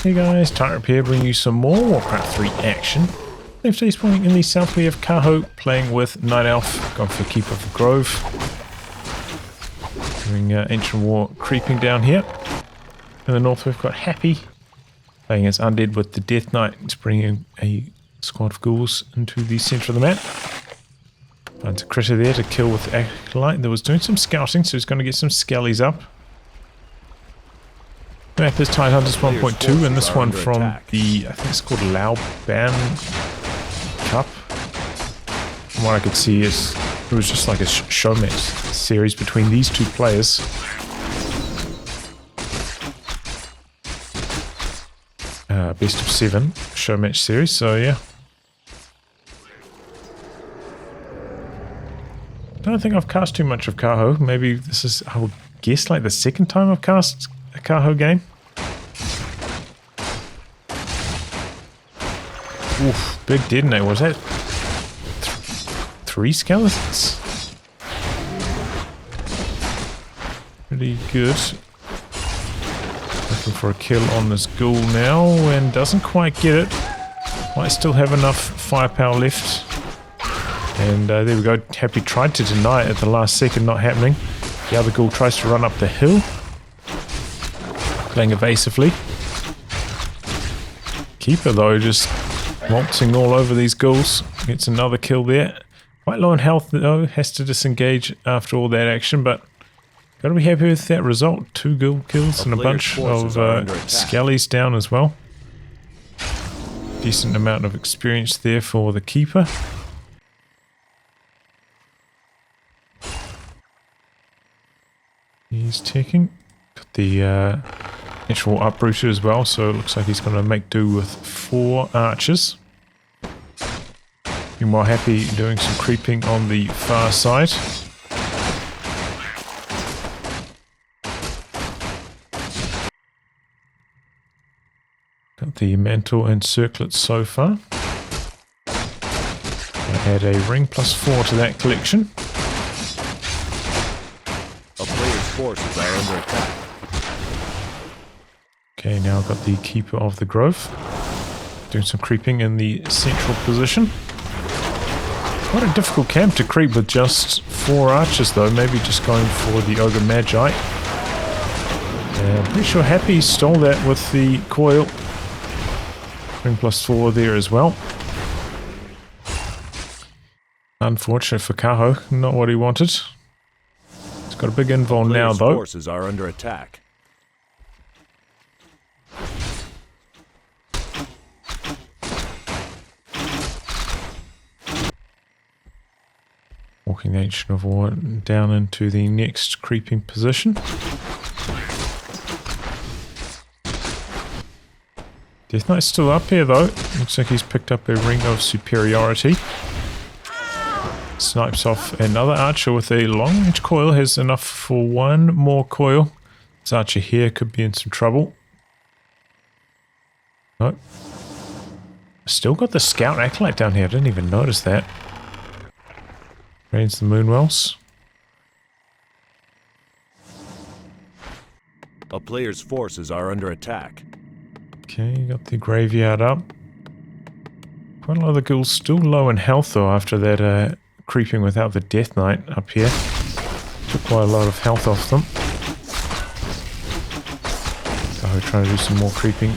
Hey guys, Tyrant here bringing you some more Warcraft 3 action. Left today's point in the south we have KAHO playing with Night Elf, going for Keep of the Grove. Doing Ancient War creeping down here. In the north we've got Happy, playing as Undead with the Death Knight. It's bringing a squad of ghouls into the centre of the map. Finds a critter there to kill with Acolyte that was doing some scouting, so he's going to get some skellies up. The map is Tidehunters 1.2, and this one from the, I think it's called Laoban Cup. From what I could see, it was just like a show match series between these two players. Best of 7 show match series, so yeah. I don't think I've cast too much of KAHO. Maybe this is, I would guess, like the second time I've cast a KAHO game. Oof, big detonate. Was that 3 skeletons? Pretty good. Looking for a kill on this ghoul now and doesn't quite get it. Might still have enough firepower left. And there we go. Happy tried to deny it at the last second, not happening. The other ghoul tries to run up the hill, playing evasively. Keeper though, just waltzing all over these ghouls. Gets another kill there. Quite low in health though, has to disengage after all that action, but gotta be happy with that result. 2 ghoul kills and a bunch of skellies down as well. Decent amount of experience there for the keeper. He's taking the actual uprooter as well, so it looks like he's going to make do with 4 archers. Meanwhile, Happy doing some creeping on the far side. Got the mantle and circlet so far. I add a ring +4 to that collection. Forces are under attack. Okay, now I've got the Keeper of the Grove. Doing some creeping in the central position. Quite a difficult camp to creep with just 4 archers though. Maybe just going for the Ogre Magi. I'm pretty sure Happy stole that with the coil. Ring +4 there as well. Unfortunate for KAHO, not what he wanted. Got a big invul now though. Forces are under attack. Walking the Ancient of War down into the next creeping position. Death Knight's still up here though. Looks like he's picked up a ring of superiority. Snipes off another archer with a long range coil. Has enough for 1 more coil. This archer here could be in some trouble. Nope. Still got the scout acolyte down here. I didn't even notice that. Drains the Moonwells. A player's forces are under attack. Okay, got the graveyard up. Quite a lot of the ghouls still low in health though after that creeping without the Death Knight up here. Took quite a lot of health off them. So we're trying to do some more creeping.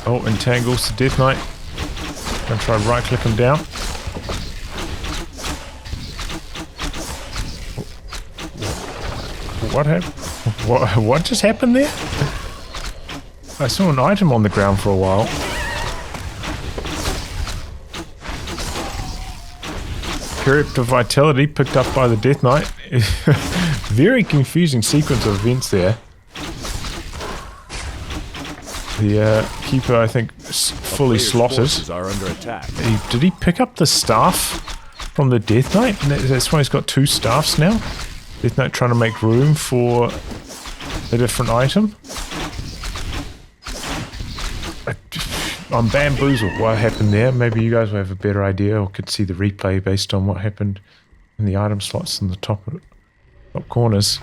Oh, entangles the Death Knight. Gonna try right click him down. What happened? What just happened there? I saw an item on the ground for a while. Period of Vitality picked up by the Death Knight. Very confusing sequence of events there. The Keeper, I think, fully slotted. Are under attack. Did he pick up the staff from the Death Knight? That's why he's got 2 staffs now. Death Knight trying to make room for a different item. I'm bamboozled what happened there. Maybe you guys will have a better idea or could see the replay based on what happened in the item slots in the top corners.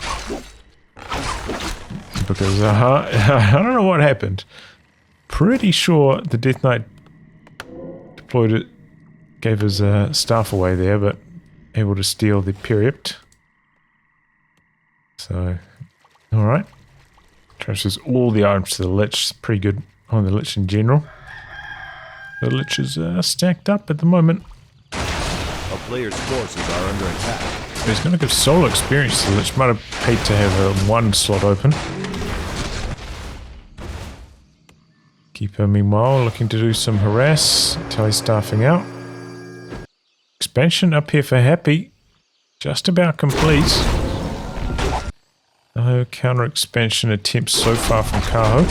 because I don't know what happened. Pretty sure the Death Knight deployed it, gave his staff away there, but able to steal the Peript. So, alright. Transfers all the items to the Lich. Pretty good on the Lich in general. The Lich is stacked up at the moment. A player's forces are under attack. He's going to give solo experience to the Lich. Might have paid to have one slot open. Keeper, meanwhile, looking to do some harass until he's staffing out. Expansion up here for Happy. Just about complete. No counter expansion attempts so far from KAHO.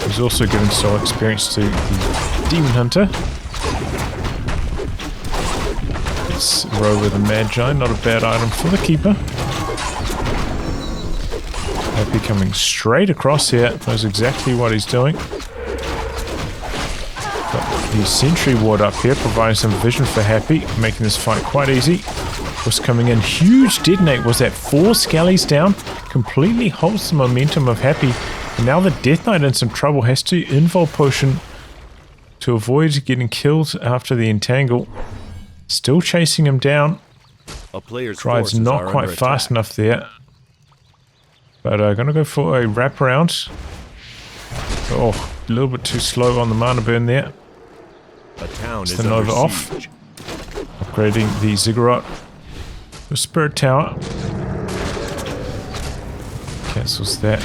He's also given solo experience to the Demon Hunter. Let's row with the Magi, not a bad item for the Keeper. Happy coming straight across here, knows exactly what he's doing. Got the Sentry Ward up here, providing some vision for Happy, making this fight quite easy. Was coming in, huge detonate, was that 4 Skellies down? Completely holds the momentum of Happy. And now the Death Knight in some trouble, has to invul potion to avoid getting killed after the entangle. Still chasing him down. A player's Drive's not quite fast enough there. But gonna go for a wraparound. Oh, a little bit too slow on the mana burn there. A town is the Nova off. Upgrading the Ziggurat. The Spirit Tower. Cancels that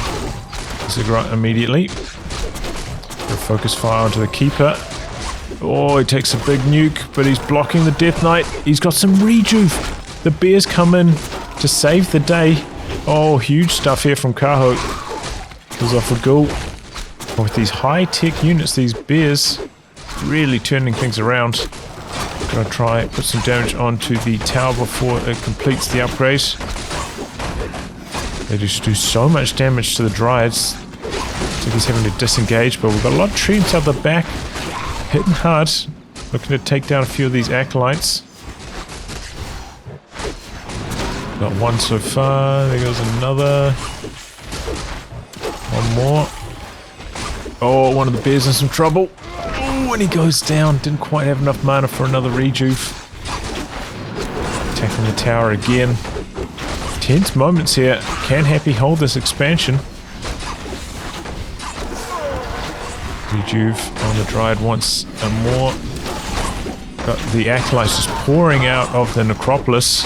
Ziggurat immediately. Focus fire onto the Keeper. Oh, he takes a big nuke, but he's blocking the Death Knight. He's got some rejuve. The bears come in to save the day. Oh, huge stuff here from KAHO. Goes off a ghoul. With these high-tech units, these bears really turning things around. Gonna try put some damage onto the tower before it completes the upgrade. They just do so much damage to the Dryads. So he's having to disengage, but we've got a lot of treants out the back. Hitting hard. Looking to take down a few of these acolytes. Got one so far. There goes another. One more. Oh, one of the bears in some trouble. Oh, and he goes down. Didn't quite have enough mana for another rejuve. Attacking the tower again. Tense moments here. Can Happy hold this expansion? Rejuve on the Dryad once and more. Got the acolytes just pouring out of the necropolis.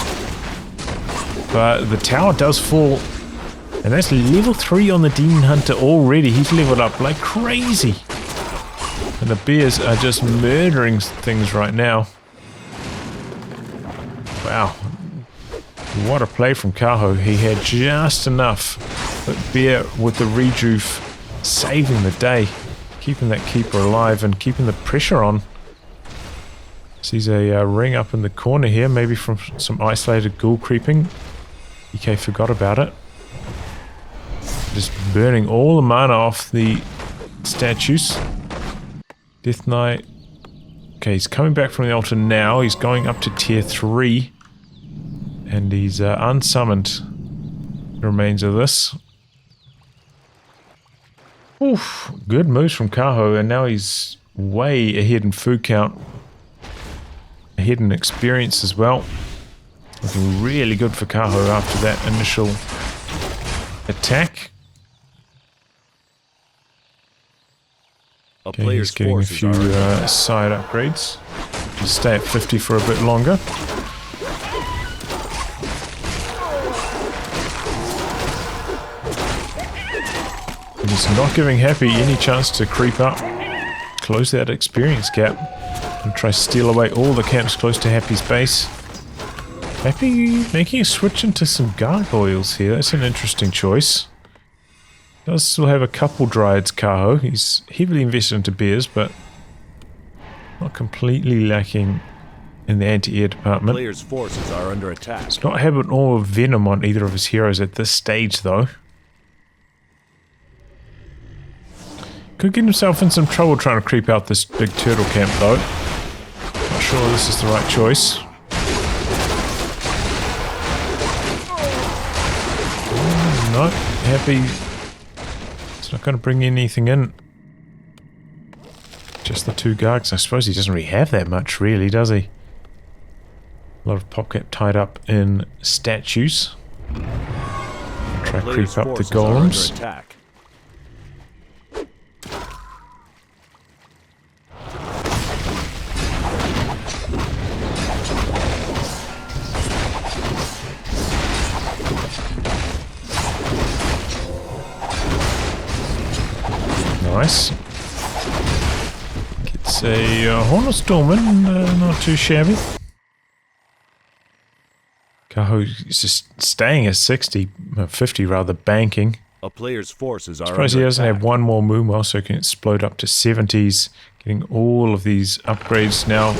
But the tower does fall. And that's level 3 on the Demon Hunter already. He's leveled up like crazy. And the bears are just murdering things right now. Wow. What a play from KAHO. He had just enough. But bear with the rejuve saving the day. Keeping that Keeper alive and keeping the pressure on. Sees a ring up in the corner here. Maybe from some isolated ghoul creeping. EK forgot about it. Just burning all the mana off the statues. Death Knight. Okay, he's coming back from the altar now. He's going up to tier 3. And he's unsummoned the remains of this. Oof, good moves from KAHO, and now he's way ahead in food count. Ahead in experience as well. Looking really good for KAHO after that initial attack. Okay, he's getting a few side upgrades. Just stay at 50 for a bit longer. And he's not giving Happy any chance to creep up. Close that experience gap. And try to steal away all the camps close to Happy's base. Happy making a switch into some gargoyles here. That's an interesting choice. Does still have a couple Dryads, KAHO. He's heavily invested into bears, but not completely lacking in the anti-air department. Players' forces are under attack. It's not having all of Venom on either of his heroes at this stage, though. Could get himself in some trouble trying to creep out this big turtle camp, though. Not sure this is the right choice. No, Happy It's not going to bring anything in. Just the 2 Gargs. I suppose he doesn't really have that much, really, does he? A lot of PopCap tied up in statues. Try to creep up the golems. Nice. Gets a Hornet Stormman, not too shabby. KAHO is just staying at 50 rather, banking. A player's forces are Suppose he doesn't have one more Moonwell, so he can explode up to 70s, getting all of these upgrades now.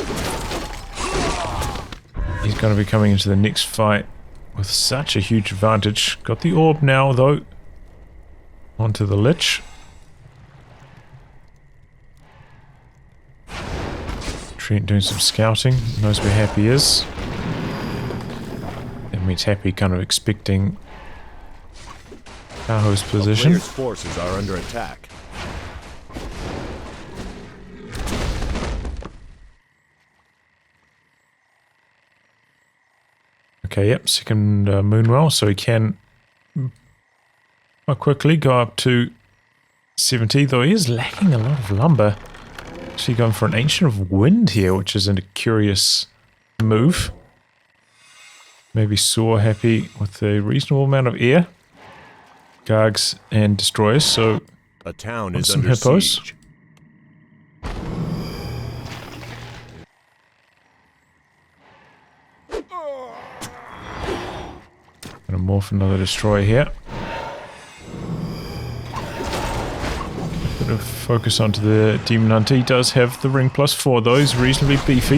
He's going to be coming into the next fight with such a huge advantage. Got the orb now, though. Onto the Lich. Trent doing some scouting, knows where Happy is. That means Happy kind of expecting KAHO's position. The player's forces are under attack. Okay, yep, second Moonwell, so he can quite quickly go up to 70, though he is lacking a lot of lumber. Actually going for an Ancient of Wind here, which is a curious move. Maybe Saw Happy with a reasonable amount of air. Gargs and Destroyers, so a town is some under hippos. siege. Gonna morph another Destroyer here. Bit of focus onto the Demon Hunter. He does have the ring +4 though, he's reasonably beefy.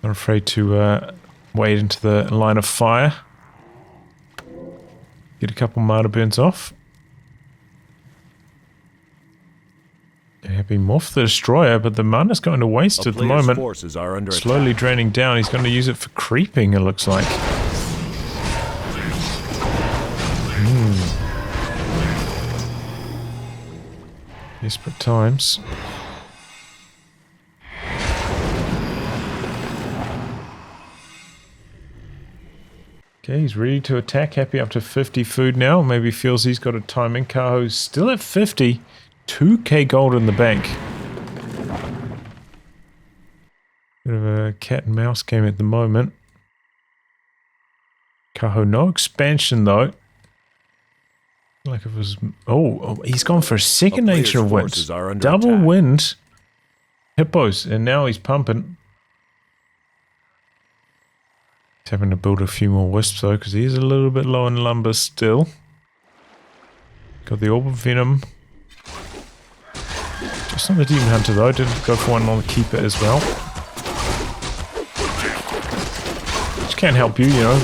Not afraid to wade into the line of fire. Get a couple martyr burns off. Happy morph the Destroyer, but the mana's going to waste at the moment. Forces are under Slowly attack. draining down. He's going to use it for creeping, it looks like. Desperate times. Okay, he's ready to attack. Happy up to 50 food now. Maybe feels he's got a timing. KAHO's still at 50. 2k gold in the bank. Bit of a cat and mouse game at the moment. KAHO, no expansion though. Like it was... Oh, he's gone for a second Ancient of Winds. Double attack. wind. Hippos, and now he's pumping. He's having to build a few more wisps though, because he is a little bit low in lumber still. Got the Orb of Venom. Just on the Demon Hunter though, didn't go for one on the Keeper as well. Which can help you, you know.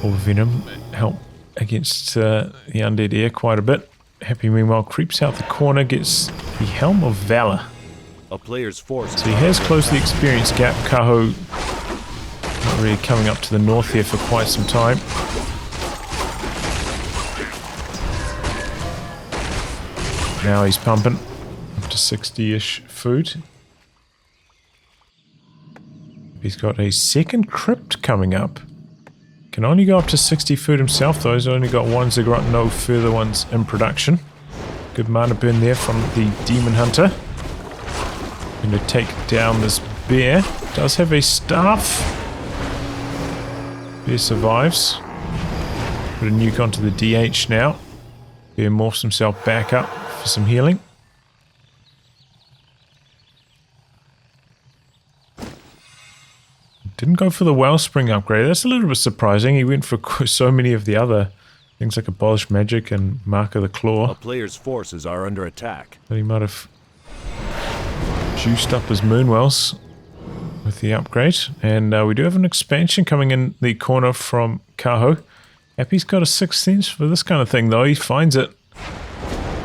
Orb of Venom help against the Undead air quite a bit. Happy meanwhile creeps out the corner, gets the Helm of Valor. A player's force. So he has closed the experience gap. KAHO not really coming up to the north here for quite some time. Now he's pumping up to 60-ish food. He's got a second crypt coming up. Can only go up to 60 food himself though. He's only got one ziggurat, no further ones in production. Good mana burn there from the Demon Hunter. Going to take down this bear. Does have a staff. Bear survives. Put a nuke onto the DH now. Bear morphs himself back up for some healing. Didn't go for the Wellspring upgrade. That's a little bit surprising. He went for so many of the other things like Abolish Magic and Mark of the Claw. A player's forces are under attack. But he might have juiced up his Moonwells with the upgrade. And we do have an expansion coming in the corner from KAHO. Happy's got a 6th sense for this kind of thing though. He finds it.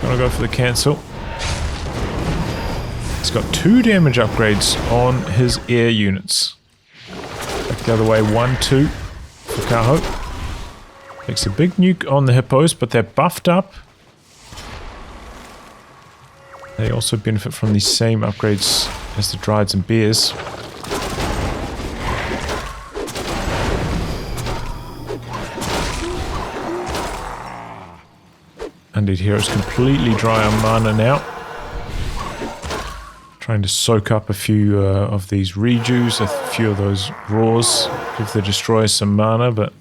Gonna go for the cancel. He's got 2 damage upgrades on his air units. Back the other way, 1, 2 for KAHO. Takes a big nuke on the hippos, but they're buffed up. They also benefit from the same upgrades as the Dryads and Bears. Undead Heroes completely dry on mana now. Trying to soak up a few of these rejues, a few of those raws, give the destroyers some mana, but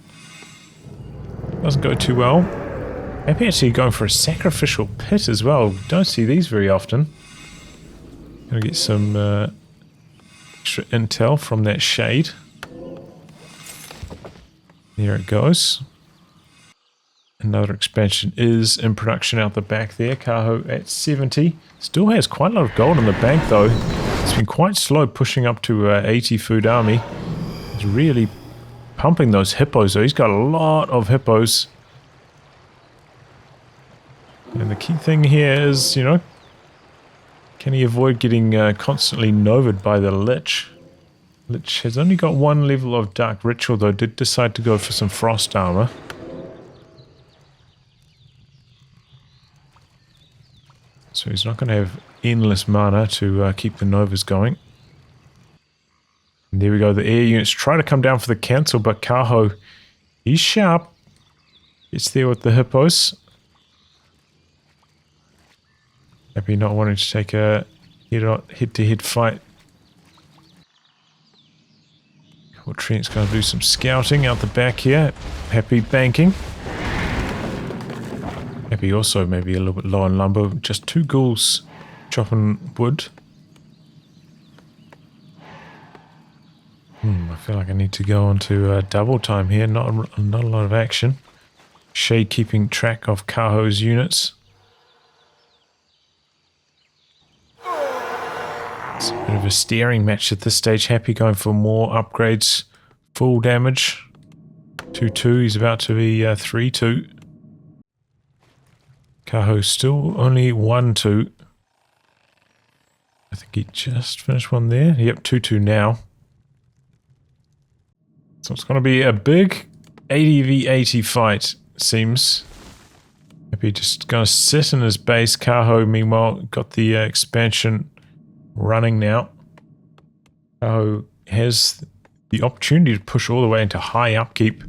doesn't go too well. Happy actually going for a sacrificial pit as well. Don't see these very often. Gonna get some extra intel from that shade. There it goes. Another expansion is in production out the back there. KAHO at 70. Still has quite a lot of gold in the bank though. It's been quite slow pushing up to 80 food army. He's really pumping those hippos though. He's got a lot of hippos. And the key thing here is, you know, can he avoid getting constantly novaed by the Lich? Lich has only got one level of Dark Ritual though. Did decide to go for some Frost Armor. So he's not going to have endless mana to keep the Novas going. And there we go. The air units try to come down for the cancel, but KAHO, he's sharp. Gets there with the hippos. Happy not wanting to take a head-to-head fight. Well, Trent's going to do some scouting out the back here. Happy banking. Happy also maybe a little bit low on lumber. Just 2 ghouls chopping wood. I feel like I need to go on to double time here. Not a lot of action. Shade keeping track of KAHO's units. It's a bit of a staring match at this stage. Happy going for more upgrades. Full damage. 2-2. He's about to be 3-2. KAHO still only 1-2. I think he just finished one there. Yep, 2-2 now. So it's going to be a big 80v80 fight, it seems. Happy just going to sit in his base. KAHO, meanwhile, got the expansion running now. KAHO has the opportunity to push all the way into high upkeep.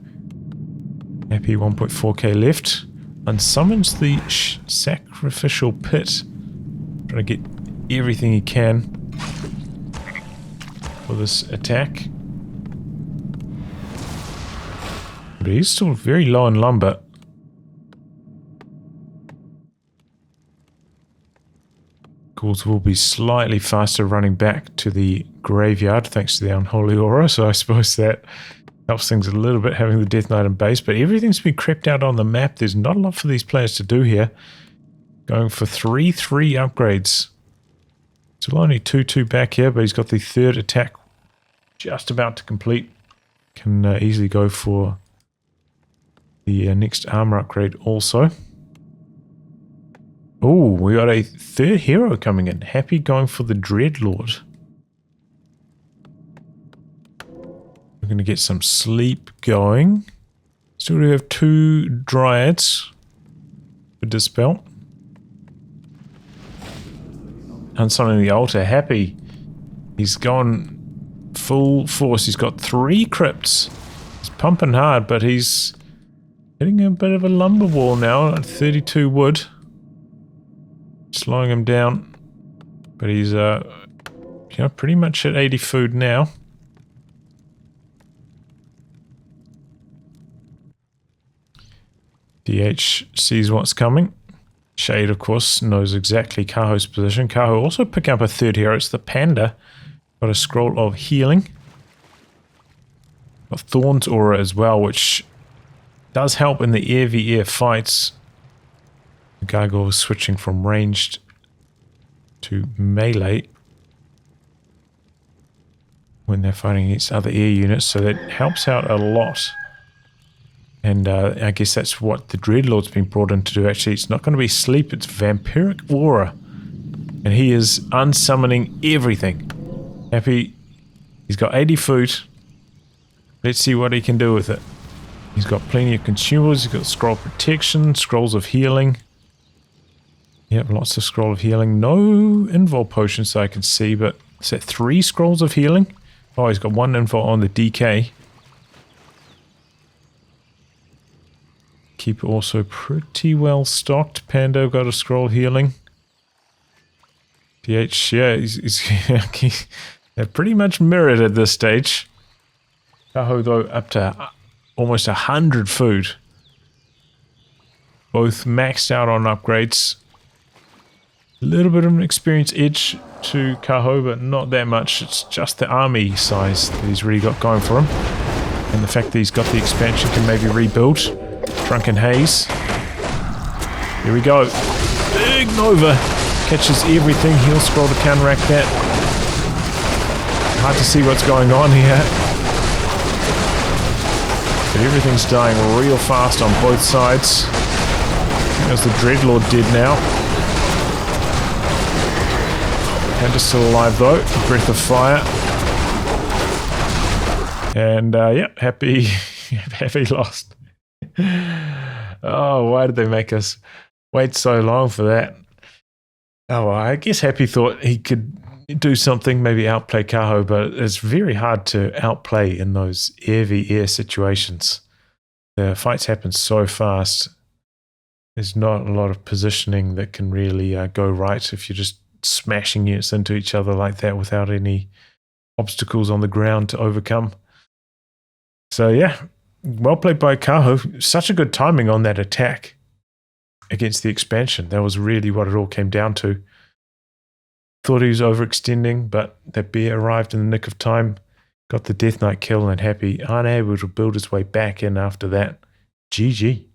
Happy 1.4k left. And summons the sacrificial pit. Trying to get everything he can for this attack. But he's still very low in lumber. Ghouls will be slightly faster running back to the graveyard thanks to the Unholy Aura, so I suppose that helps things a little bit having the Death Knight in base, but everything's been crept out on the map. There's not a lot for these players to do here. Going for 3-3 upgrades. Still only 2-2 back here, but he's got the third attack just about to complete. Can easily go for the next armor upgrade also. Oh, we got a third hero coming in. Happy going for the Dreadlord. We're going to get some sleep going. Still do have 2 Dryads for Dispel. Unsummoning the altar. Happy. He's gone full force. He's got 3 crypts. He's pumping hard, but he's hitting a bit of a lumber wall now at 32 wood. Slowing him down. But he's pretty much at 80 food now. DH sees what's coming. Shade, of course, knows exactly KAHO's position. KAHO also picking up a third hero. It's the Panda. Got a scroll of healing. Got Thorn's Aura as well, which does help in the air v air fights. The Gargoyle is switching from ranged to melee when they're fighting against other air units, so that helps out a lot. And I guess that's what the Dreadlord's been brought in to do. Actually, it's not going to be sleep, it's Vampiric Aura. And he is unsummoning everything. Happy. He's got 80 food. Let's see what he can do with it. He's got plenty of consumables. He's got scroll protection, scrolls of healing. Yep, lots of scroll of healing. No invul potions that I can see, but is that 3 scrolls of healing? Oh, he's got 1 invul on the DK. Keep also pretty well stocked. Pando got a scroll healing. PH, yeah, they're pretty much mirrored at this stage. KAHO though up to almost 100 food. Both maxed out on upgrades. A little bit of an experience edge to KAHO, but not that much. It's just the army size that he's really got going for him. And the fact that he's got the expansion can maybe rebuild. Drunken Haze. Here we go. Big Nova. Catches everything. He'll scroll to counteract that. Hard to see what's going on here. But everything's dying real fast on both sides. As the Dreadlord did now. Panda's still alive though. Breath of Fire. And yeah, Happy lost. Oh, why did they make us wait so long for that? Oh, well, I guess Happy thought he could do something, maybe outplay KAHO, but it's very hard to outplay in those air situations. The fights happen so fast. There's not a lot of positioning that can really go right if you're just smashing units into each other like that without any obstacles on the ground to overcome. So yeah, well played by KAHO. Such a good timing on that attack against the expansion. That was really what it all came down to. Thought he was overextending, but that bear arrived in the nick of time, got the Death Knight kill, and Happy unable to build his way back in after that. GG.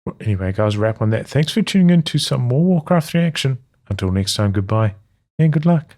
Well, anyway, guys, wrap on that. Thanks for tuning in to some more Warcraft 3 action. Until next time, goodbye and good luck.